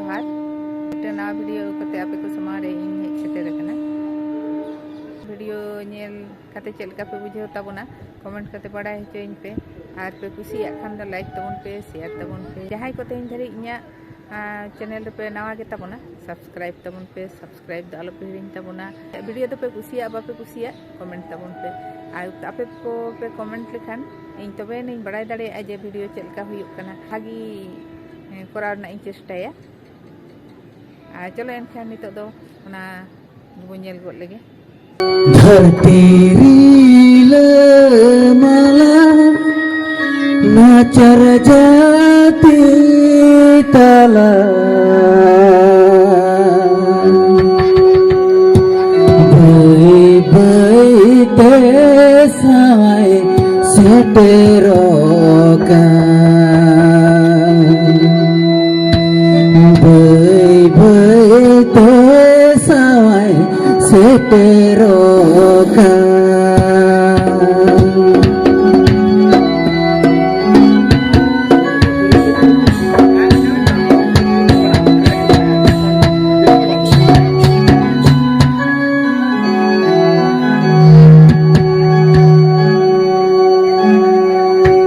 जोहार नवा वीडियो कते आपे को समारे इन हेज सेटेर कना वीडियो नेल कते चलका पे बुझे ताबोना कमेंट कते बाडाय हचोइन पे आर पे कुसिया खान द लाइक तबन पे शेयर तबन पे जहाय को तेन धरी इnya चैनल पे नवा गे ताबोना सब्सक्राइब तबन पे सब्सक्राइब द आलो पे हिरिन ताबोना वीडियो तो पे कुसिया बापे कुसिया कमेंट तबन पे आर आपे को पे कमेंट लेखान इन तबे नहीं बाडाय दाड़े जे वीडियो चलका हुयुक कना भागी कोराव ना इन चेष्टाया चलो एनखान नितो दो ओना बन नेल गोद लेगे धरती रीला माला नाचर जाती ताला भाई भाई ते साए सेटेरो का भाई भाई ते साए सेटेरो का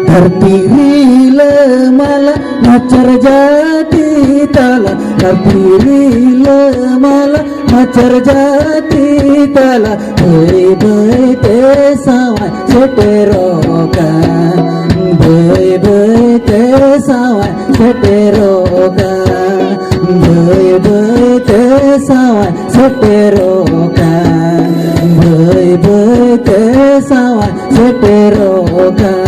धरती रीला माला नाचर जाती ताला धरती रीला माला नाचर जाती ताला भाई भाई ते सावाय सेटेरो का भाई भाई ते सावाय सेटेरो का भाई भाई ते सावाय सेटेरो का भाई भाई ते सावाय सेटेरो का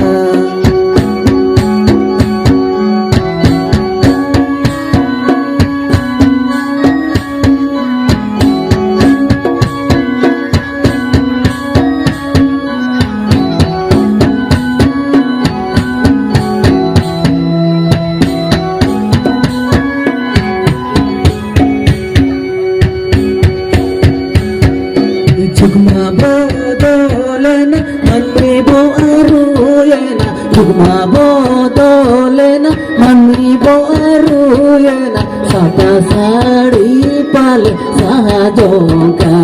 जुगमा बोदोलेना मन्नी बो अरुयना जुगमा बोदोलेना मन्नी बो अरुयना साता साड़ी पाले साजोंका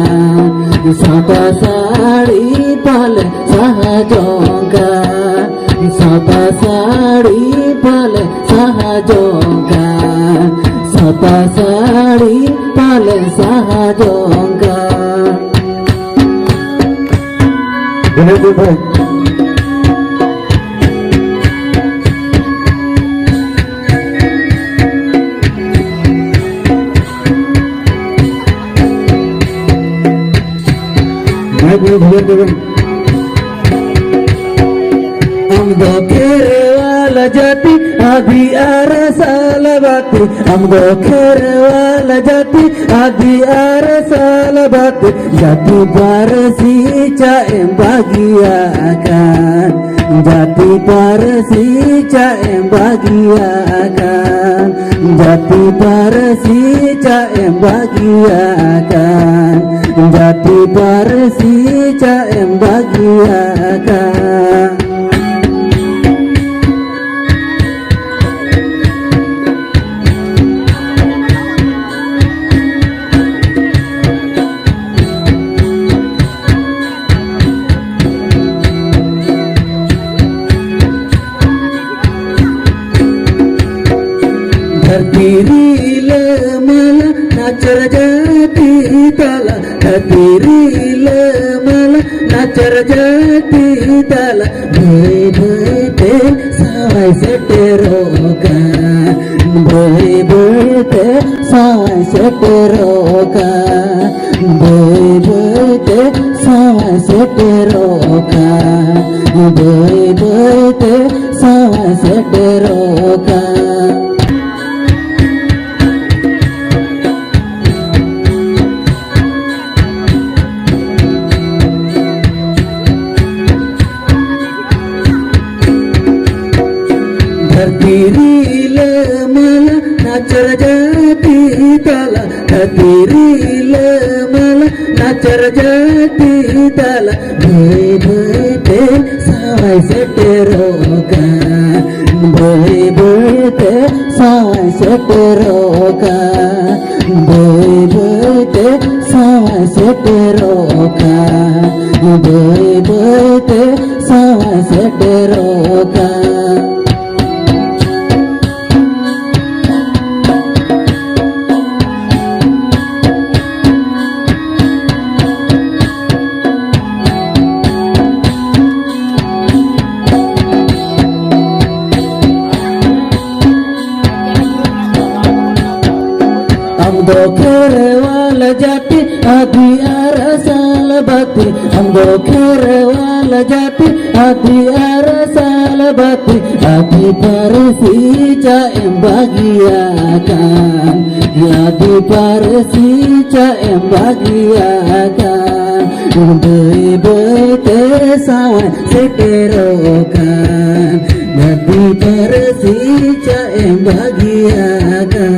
साता साड़ी पाले साजोंका साता साड़ी पाले साजोंका साता साड़ी पाले साजोंका Bener भाई हम दो खेरे वाला जाती आधी आरसाल बाती हम दो खेरे वाला जाती आधी आरसाल बाती जाती पारसी चाहे बागिया kan jati parsi caem bagia kan jati parsi caem bagia kan jati parsi caem bagia kan धरती रीला माला नाचर जाती ताला धरती रीला माला नाचर जाती ताला भाई भाई ते सावाय सेटेरो का भाई भाई ते सावाय सेटेरो का भाई भाई ते सावाय सेटेरो का भाई भाई ते सावाय सेटेरो का धरती रीला माला नाचर जाती ताला धरती रीला माला नाचर जाती ताला भाई भाई ते सावाय सेटेरो का भाई भाई ते सावाय seterokan boy boy te sama seterokan boy boy te sama seterokan हमको खेरे वाला जाति आदि अरसाल बाती हमको खेरे वाला जाति आदि अरसाल बाती आदि परसी चाएं बागिया kan आदि परसी चाएं बागिया kan boy boy te sawan seterokan आदि परसी चाएं बागिया kan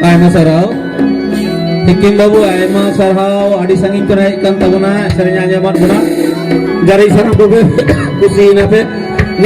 Aima sarau Hikim babu aima sarau adi sanging ko naik kan tabuna serinya nyaman guna gari sarang bobe kusi nape